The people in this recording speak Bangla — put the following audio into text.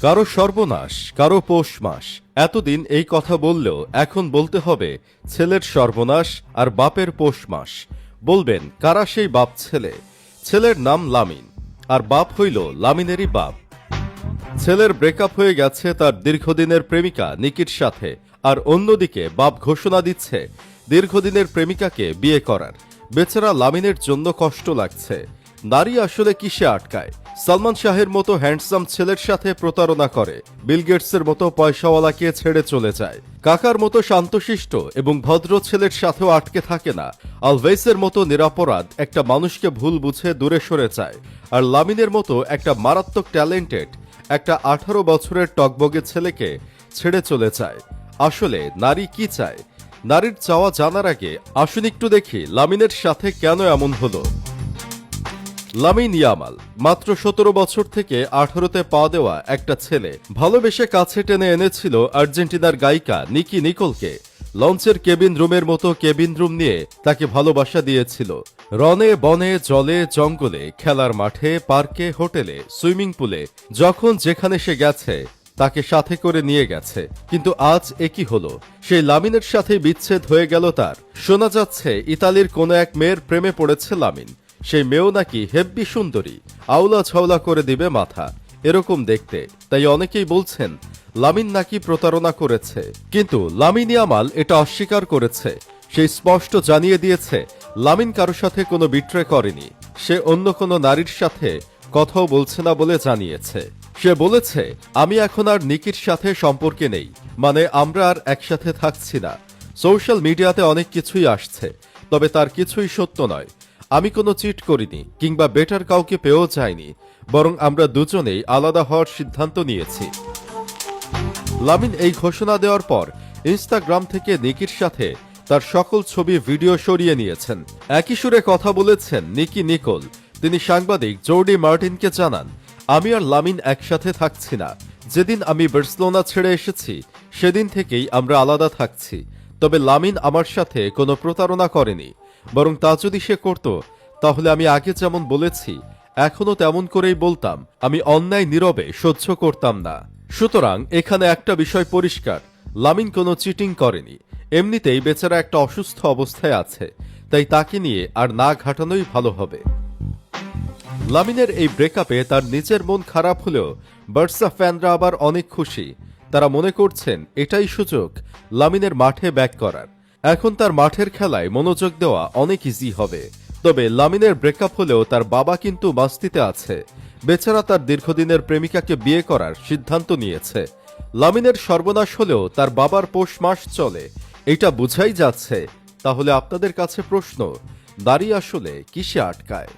কারো সর্বনাশ, কারো পৌষ মাস। এতদিন এই কথা বললেও এখন বলতে হবে ছেলের সর্বনাশ আর বাপের পৌষ মাস। বলবেন কারা সেই বাপ ছেলে? ছেলের নাম লামিন, আর বাপ হইল লামিনেরই বাপ। ছেলের ব্রেকআপ হয়ে গেছে তার দীর্ঘদিনের প্রেমিকা নিকির সাথে, আর অন্যদিকে বাপ ঘোষণা দিচ্ছে দীর্ঘদিনের প্রেমিকাকে বিয়ে করার। বেচারা লামিনের জন্য কষ্ট লাগছে। নারী আসলে কিসে আটকায়? সালমান শাহের মতো হ্যান্ডসাম ছেলের সাথে প্রতারণা করে, বিল গেটসের মতো পয়সাওয়ালাকে ছেড়ে চলে যায়, কাকার মতো শান্তশিষ্ট এবং ভদ্র ছেলের সাথেও আটকে থাকে না, আলভেসের মতো নিরাপরাধ একটা মানুষকে ভুল বুঝে দূরে সরে যায়, আর লামিনের মতো একটা মারাত্মক ট্যালেন্টেড একটা 18 বছরের টকবগে ছেলেকে ছেড়ে চলে যায়। আসলে নারী কি চায়? নারীর চাওয়া জানার আগে আসুন একটু দেখি লামিনের সাথে কেন এমন হলো। লামিন ইয়ামাল মাত্র 17 বছর থেকে 18তে পা দেওয়া একটা ছেলে। ভালোবেসে কাছে টেনে এনেছিল আর্জেন্টিনার গায়িকা নিকি নিকোলকে। লঞ্চের কেবিন রুমের মতো কেবিন রুম নিয়ে তাকে ভালোবাসা দিয়েছিল। রনে বনে জলে জঙ্গলে, খেলার মাঠে, পার্কে, হোটেলে, সুইমিং পুলে, যখন যেখানে সে গেছে তাকে সাথে করে নিয়ে গেছে। কিন্তু আজ একই হলো, সেই লামিনের সাথে বিচ্ছেদ হয়ে গেল তার। শোনা যাচ্ছে ইতালির কোনো এক মেয়ের প্রেমে পড়েছে লামিন। সেই মেয়েও নাকি হেব্বি সুন্দরী, আউলা ছাউলা করে দিবে মাথা, এরকম দেখতে। তাই অনেকেই বলছেন লামিন নাকি প্রতারণা করেছে। কিন্তু লামিন ইয়ামাল এটা অস্বীকার করেছে। সে স্পষ্ট জানিয়ে দিয়েছে লামিন কারো সাথে কোনো বিট্রে করেনি। সে অন্য কোনো নারীর সাথে কথাও বলছে না বলে জানিয়েছে। সে বলেছে, আমি এখন আর নিকির সাথে সম্পর্কে নেই, মানে আমরা আর একসাথে থাকছি না। সোশ্যাল মিডিয়াতে অনেক কিছুই আসছে, তবে তার কিছুই সত্য নয়। আমি কোনো চিট করিনি কিংবা বেটার কাউকে পেয়েও যাইনি, বরং আমরা দুজনেই আলাদা হওয়ার সিদ্ধান্ত নিয়েছি। লামিন এই ঘোষণা দেওয়ার পর ইনস্টাগ্রাম থেকে নিকির সাথে তার সকল ছবি ভিডিও সরিয়ে নিয়েছেন। একই সুরে কথা বলেছেন নিকি নিকোল। তিনি সাংবাদিক জর্ডি মার্টিনকে জানান, আমি আর লামিন একসাথে থাকছি না। যেদিন আমি বার্সেলোনা ছেড়ে এসেছি সেদিন থেকেই আমরা আলাদা থাকছি। তবে লামিন আমার সাথে কোনো প্রতারণা করেনি, বরং তা যদি সে করত তাহলে আমি আগে যেমন বলেছি এখনো তেমন করেই বলতাম। আমি অন্যায় নীরবে সহ্য করতাম না। সুতরাং এখানে একটা বিষয় পরিষ্কার, লামিন কোনো চিটিং করেনি। এমনিতেই বেচারা একটা অসুস্থ অবস্থায় আছে, তাই তাকে নিয়ে আর না ঘাটানোই ভালো হবে। লামিনের এই ব্রেকআপে তার নিজের মন খারাপ হলেও বার্সা ফ্যানরা আবার অনেক খুশি। তারা মনে করছেন এটাই সুযোগ লামিনের মাঠে ব্যাক করার। এখন তার মাঠের খেলায় মনোযোগ দেওয়া অনেক ইজি হবে। তবে লামিনের ব্রেকআপ হলেও তার বাবা কিন্তু মাস্তিতে আছে। বেচারা তার দীর্ঘদিনের প্রেমিকাকে বিয়ে করার সিদ্ধান্ত নিয়েছে। লামিনের সর্বনাশ হলেও তার বাবার পৌষ মাস চলে, এটা বোঝাই যাচ্ছে। তাহলে আপনাদের কাছে প্রশ্ন, নারী আসলে কিসে আটকায়?